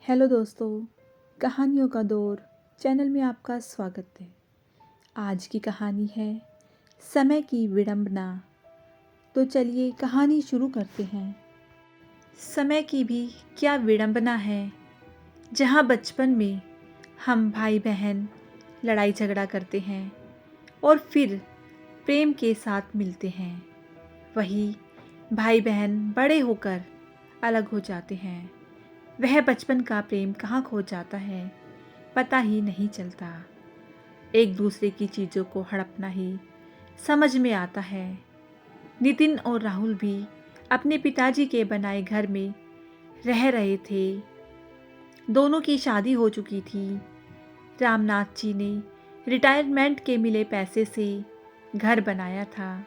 Hello दोस्तों, कहानियों का दौर चैनल में आपका स्वागत है। आज की कहानी है समय की विडंबना। तो चलिए कहानी शुरू करते हैं। समय की भी क्या विडंबना है, जहाँ बचपन में हम भाई बहन लड़ाई झगड़ा करते हैं और फिर प्रेम के साथ मिलते हैं। वही भाई बहन बड़े होकर अलग हो जाते हैं। वह बचपन का प्रेम कहाँ खो जाता है, पता ही नहीं चलता। एक दूसरे की चीज़ों को हड़पना ही समझ में आता है। नितिन और राहुल भी अपने पिताजी के बनाए घर में रह रहे थे। दोनों की शादी हो चुकी थी। रामनाथ जी ने रिटायरमेंट के मिले पैसे से घर बनाया था।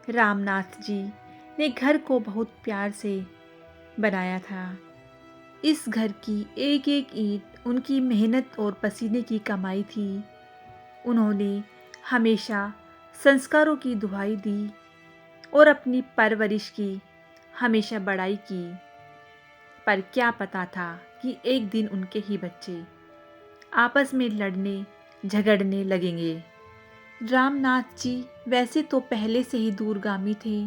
रामनाथ जी ने घर को बहुत प्यार से बनाया था। इस घर की एक एक ईंट उनकी मेहनत और पसीने की कमाई थी। उन्होंने हमेशा संस्कारों की दुहाई दी और अपनी परवरिश की हमेशा बड़ाई की। पर क्या पता था कि एक दिन उनके ही बच्चे आपस में लड़ने झगड़ने लगेंगे। रामनाथ जी वैसे तो पहले से ही दूरगामी थे।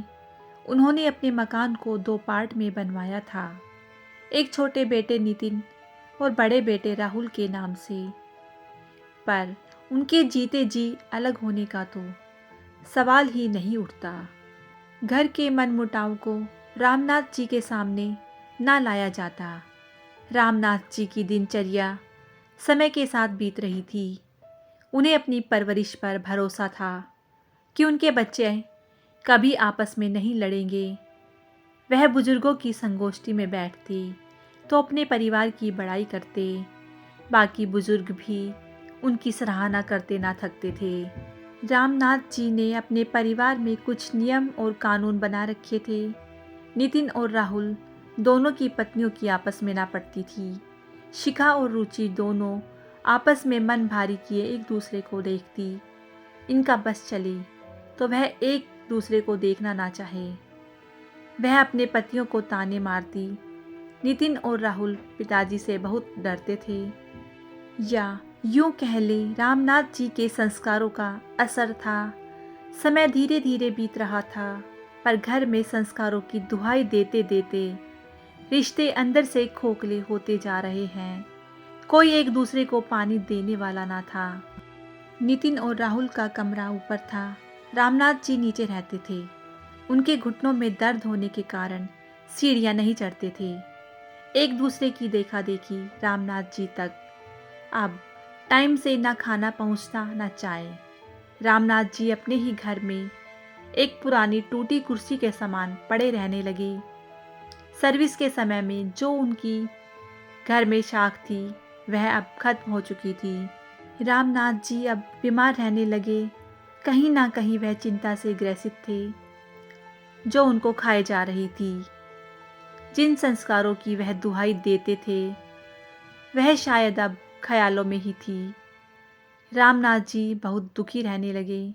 उन्होंने अपने मकान को 2 पार्ट में बनवाया था, एक छोटे बेटे नितिन और बड़े बेटे राहुल के नाम से। पर उनके जीते जी अलग होने का तो सवाल ही नहीं उठता। घर के मनमुटाव को रामनाथ जी के सामने ना लाया जाता। रामनाथ जी की दिनचर्या समय के साथ बीत रही थी। उन्हें अपनी परवरिश पर भरोसा था कि उनके बच्चे कभी आपस में नहीं लड़ेंगे। वह बुजुर्गों की संगोष्ठी में बैठते तो अपने परिवार की बड़ाई करते। बाकी बुजुर्ग भी उनकी सराहना करते ना थकते थे। रामनाथ जी ने अपने परिवार में कुछ नियम और कानून बना रखे थे। नितिन और राहुल दोनों की पत्नियों की आपस में ना पड़ती थी। शिखा और रुचि दोनों आपस में मन भारी किए एक दूसरे को देखती। इनका बस चले तो वह एक दूसरे को देखना ना चाहे। वह अपने पतियों को ताने मारती। नितिन और राहुल पिताजी से बहुत डरते थे, या यूं कह ले रामनाथ जी के संस्कारों का असर था। समय धीरे धीरे बीत रहा था, पर घर में संस्कारों की दुहाई देते देते रिश्ते अंदर से खोखले होते जा रहे हैं। कोई एक दूसरे को पानी देने वाला ना था। नितिन और राहुल का कमरा ऊपर था, रामनाथ जी नीचे रहते थे। उनके घुटनों में दर्द होने के कारण सीढ़ियां नहीं चढ़ते थे। एक दूसरे की देखा देखी रामनाथ जी तक अब टाइम से ना खाना पहुंचता ना चाय। रामनाथ जी अपने ही घर में एक पुरानी टूटी कुर्सी के समान पड़े रहने लगे। सर्विस के समय में जो उनकी घर में शाख थी वह अब खत्म हो चुकी थी। रामनाथ जी अब बीमार रहने लगे। कहीं ना कहीं वह चिंता से ग्रसित थे जो उनको खाए जा रही थी। जिन संस्कारों की वह दुहाई देते थे वह शायद अब ख्यालों में ही थी। रामनाथ जी बहुत दुखी रहने लगे।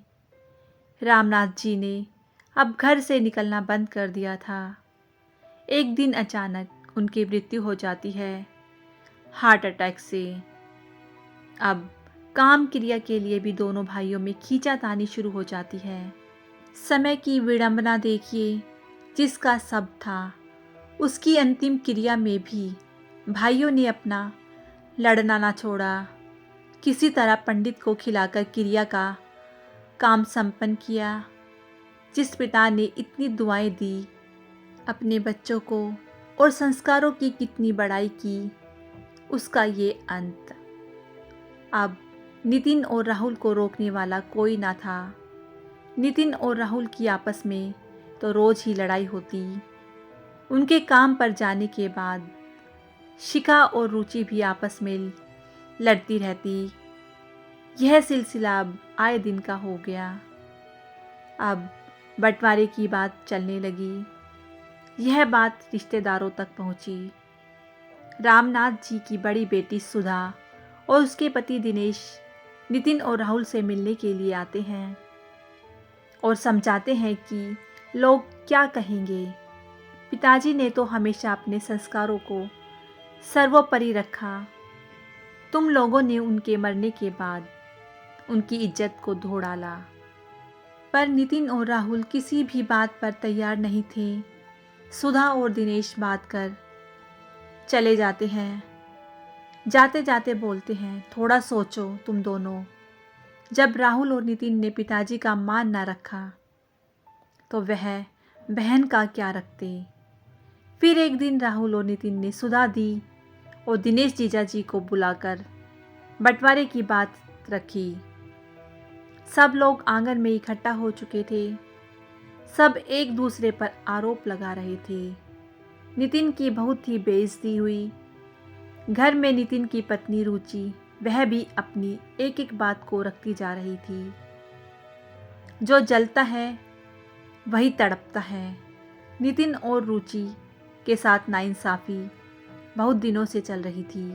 रामनाथ जी ने अब घर से निकलना बंद कर दिया था। एक दिन अचानक उनकी मृत्यु हो जाती है, हार्ट अटैक से। अब काम क्रिया के लिए भी दोनों भाइयों में खींचातानी शुरू हो जाती है। समय की विडंबना देखिए, जिसका सब था उसकी अंतिम क्रिया में भी भाइयों ने अपना लड़ना ना छोड़ा। किसी तरह पंडित को खिलाकर क्रिया का काम संपन्न किया। जिस पिता ने इतनी दुआएं दी अपने बच्चों को और संस्कारों की कितनी बड़ाई की, उसका ये अंत। अब नितिन और राहुल को रोकने वाला कोई ना था। नितिन और राहुल की आपस में तो रोज ही लड़ाई होती। उनके काम पर जाने के बाद शिखा और रुचि भी आपस में लड़ती रहती। यह सिलसिला अब आए दिन का हो गया। अब बंटवारे की बात चलने लगी। यह बात रिश्तेदारों तक पहुंची। रामनाथ जी की बड़ी बेटी सुधा और उसके पति दिनेश नितिन और राहुल से मिलने के लिए आते हैं और समझाते हैं कि लोग क्या कहेंगे। पिताजी ने तो हमेशा अपने संस्कारों को सर्वोपरि रखा। तुम लोगों ने उनके मरने के बाद उनकी इज्जत को धो डाला। पर नितिन और राहुल किसी भी बात पर तैयार नहीं थे। सुधा और दिनेश बात कर चले जाते हैं। जाते जाते बोलते हैं, थोड़ा सोचो तुम दोनों। जब राहुल और नितिन ने पिताजी का मान ना रखा तो वह बहन का क्या रखते। फिर एक दिन राहुल और नितिन ने सुधा दी और दिनेश जीजा जी को बुलाकर बंटवारे की बात रखी। सब लोग आंगन में इकट्ठा हो चुके थे। सब एक दूसरे पर आरोप लगा रहे थे। नितिन की बहुत ही बेइज्जती हुई। घर में नितिन की पत्नी रुचि, वह भी अपनी एक एक बात को रखती जा रही थी। जो जलता है वही तड़पता है। नितिन और रुचि के साथ नाइंसाफ़ी बहुत दिनों से चल रही थी।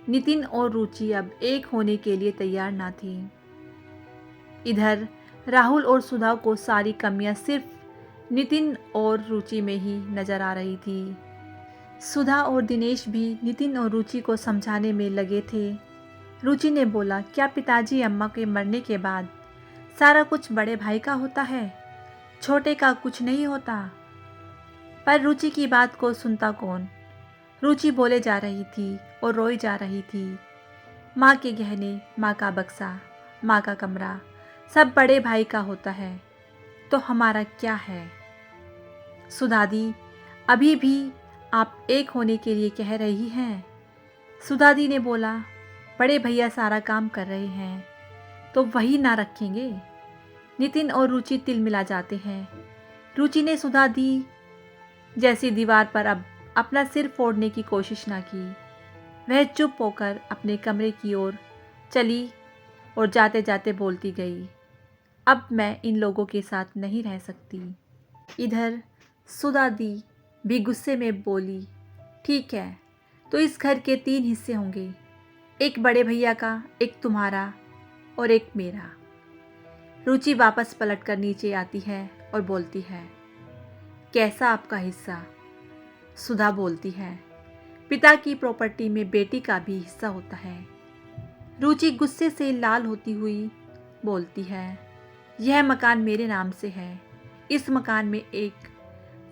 नितिन और रुचि अब एक होने के लिए तैयार ना थे। इधर राहुल और सुधा को सारी कमियां सिर्फ नितिन और रुचि में ही नजर आ रही थी। सुधा और दिनेश भी नितिन और रुचि को समझाने में लगे थे। रुचि ने बोला, क्या पिताजी अम्मा के मरने के बाद सारा कुछ बड़े भाई का होता है, छोटे का कुछ नहीं होता। पर रुचि की बात को सुनता कौन। रुचि बोले जा रही थी और रोई जा रही थी। माँ के गहने, माँ का बक्सा, माँ का कमरा सब बड़े भाई का होता है, तो हमारा क्या है। सुधा दी, अभी भी आप एक होने के लिए कह रही हैं। सुधा दी ने बोला, बड़े भैया सारा काम कर रहे हैं तो वही ना रखेंगे। नितिन और रुचि तिल मिला जाते हैं। रुचि ने सुधा दी जैसी दीवार पर अब अपना सिर फोड़ने की कोशिश ना की। वह चुप होकर अपने कमरे की ओर चली और जाते जाते बोलती गई, अब मैं इन लोगों के साथ नहीं रह सकती। इधर सुधा दी भी गुस्से में बोली, ठीक है, तो इस घर के 3 हिस्से होंगे, एक बड़े भैया का, एक तुम्हारा और एक मेरा। रुचि वापस पलटकर नीचे आती है और बोलती है, कैसा आपका हिस्सा। सुधा बोलती है, पिता की प्रॉपर्टी में बेटी का भी हिस्सा होता है। रुचि गुस्से से लाल होती हुई बोलती है, यह मकान मेरे नाम से है, इस मकान में एक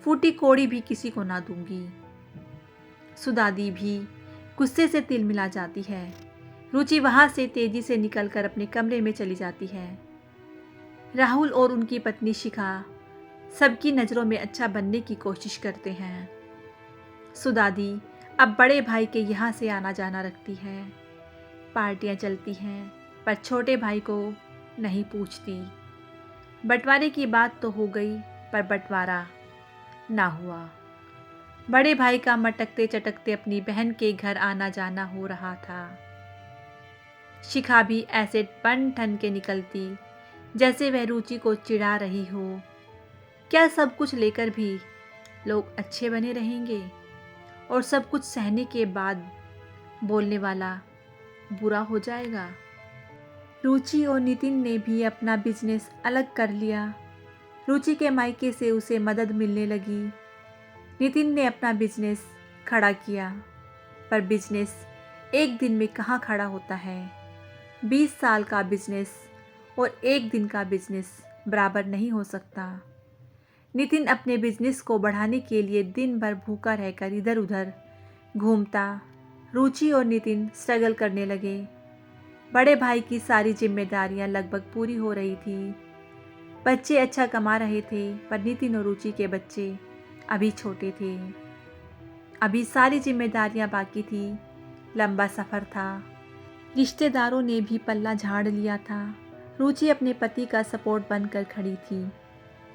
फूटी कोड़ी भी किसी को ना दूंगी। सुधा दी भी गुस्से से तिल मिला जाती है। रुचि वहाँ से तेजी से निकलकर अपने कमरे में चली जाती है। राहुल और उनकी पत्नी शिखा सबकी नज़रों में अच्छा बनने की कोशिश करते हैं। सुधा दी अब बड़े भाई के यहाँ से आना जाना रखती है। पार्टियाँ चलती हैं पर छोटे भाई को नहीं पूछती। बंटवारे की बात तो हो गई पर बंटवारा ना हुआ। बड़े भाई का मटकते चटकते अपनी बहन के घर आना जाना हो रहा था। शिखा भी ऐसे बन ठन के निकलती जैसे वह रुचि को चिढ़ा रही हो। क्या सब कुछ लेकर भी लोग अच्छे बने रहेंगे और सब कुछ सहने के बाद बोलने वाला बुरा हो जाएगा। रुचि और नितिन ने भी अपना बिजनेस अलग कर लिया। रुचि के मायके से उसे मदद मिलने लगी। नितिन ने अपना बिजनेस खड़ा किया, पर बिजनेस एक दिन में कहाँ खड़ा होता है। 20 साल का बिजनेस और एक दिन का बिजनेस बराबर नहीं हो सकता। नितिन अपने बिजनेस को बढ़ाने के लिए दिन भर भूखा रहकर इधर उधर घूमता। रुचि और नितिन स्ट्रगल करने लगे। बड़े भाई की सारी जिम्मेदारियां लगभग पूरी हो रही थी। बच्चे अच्छा कमा रहे थे, पर नितिन और रुचि के बच्चे अभी छोटे थे। अभी सारी जिम्मेदारियां बाकी थी। लंबा सफ़र था। रिश्तेदारों ने भी पल्ला झाड़ लिया था। रुचि अपने पति का सपोर्ट बनकर खड़ी थी,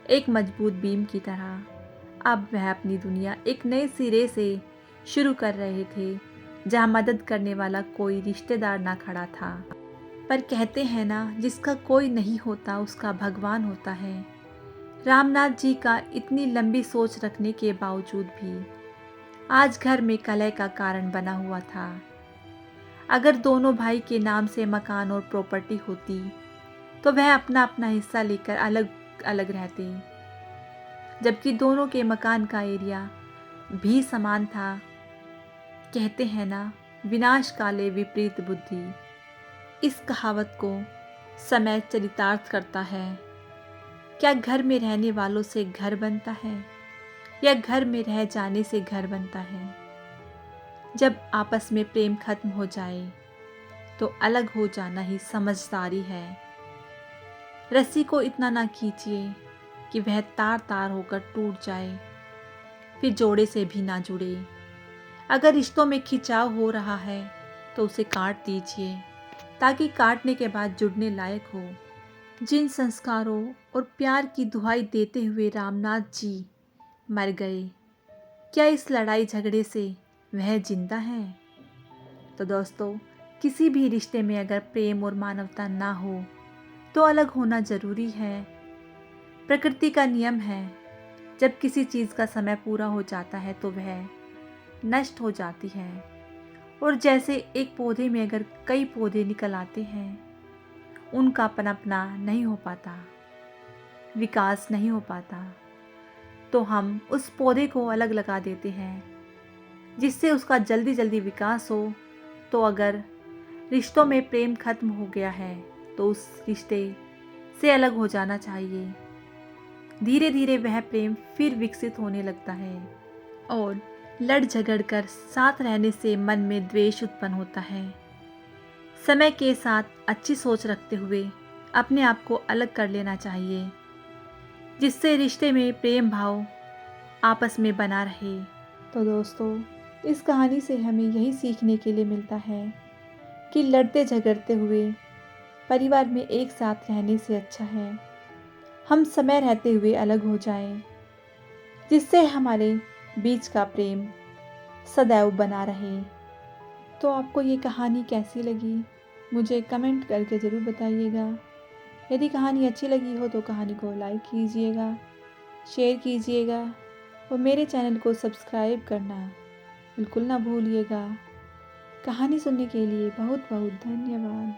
एक मजबूत बीम की तरह। अब वह अपनी दुनिया एक नए सिरे से शुरू कर रहे थे, जहाँ मदद करने वाला कोई रिश्तेदार ना खड़ा था। पर कहते हैं ना, जिसका कोई नहीं होता उसका भगवान होता है। रामनाथ जी का इतनी लंबी सोच रखने के बावजूद भी आज घर में कलह का कारण बना हुआ था। अगर दोनों भाई के नाम से मकान और प्रॉपर्टी होती तो वह अपना अपना हिस्सा लेकर अलग अलग रहते, जबकि दोनों के मकान का एरिया भी समान था। कहते हैं ना, विनाश काले विपरीत बुद्धि। इस कहावत को समय चरितार्थ करता है। क्या घर में रहने वालों से घर बनता है या घर में रह जाने से घर बनता है? जब आपस में प्रेम खत्म हो जाए तो अलग हो जाना ही समझदारी है। रस्सी को इतना ना खींचिए कि वह तार तार होकर टूट जाए, फिर जोड़े से भी ना जुड़े। अगर रिश्तों में खिंचाव हो रहा है तो उसे काट दीजिए, ताकि काटने के बाद जुड़ने लायक हो। जिन संस्कारों और प्यार की दुहाई देते हुए रामनाथ जी मर गए, क्या इस लड़ाई झगड़े से वह जिंदा है? तो दोस्तों, किसी भी रिश्ते में अगर प्रेम और मानवता ना हो तो अलग होना ज़रूरी है। प्रकृति का नियम है, जब किसी चीज़ का समय पूरा हो जाता है तो वह नष्ट हो जाती है। और जैसे एक पौधे में अगर कई पौधे निकल आते हैं, उनका पनपना नहीं हो पाता, विकास नहीं हो पाता, तो हम उस पौधे को अलग लगा देते हैं जिससे उसका जल्दी जल्दी विकास हो। तो अगर रिश्तों में प्रेम खत्म हो गया है तो उस रिश्ते से अलग हो जाना चाहिए। धीरे धीरे वह प्रेम फिर विकसित होने लगता है और लड़ झगड़ कर साथ रहने से मन में द्वेष उत्पन्न होता है। समय के साथ अच्छी सोच रखते हुए अपने आप को अलग कर लेना चाहिए, जिससे रिश्ते में प्रेम भाव आपस में बना रहे। तो दोस्तों, इस कहानी से हमें यही सीखने के लिए मिलता है कि लड़ते झगड़ते हुए परिवार में एक साथ रहने से अच्छा है हम समय रहते हुए अलग हो जाएं, जिससे हमारे बीच का प्रेम सदैव बना रहे। तो आपको ये कहानी कैसी लगी, मुझे कमेंट करके ज़रूर बताइएगा। यदि कहानी अच्छी लगी हो तो कहानी को लाइक कीजिएगा, शेयर कीजिएगा और मेरे चैनल को सब्सक्राइब करना बिल्कुल ना भूलिएगा। कहानी सुनने के लिए बहुत बहुत धन्यवाद।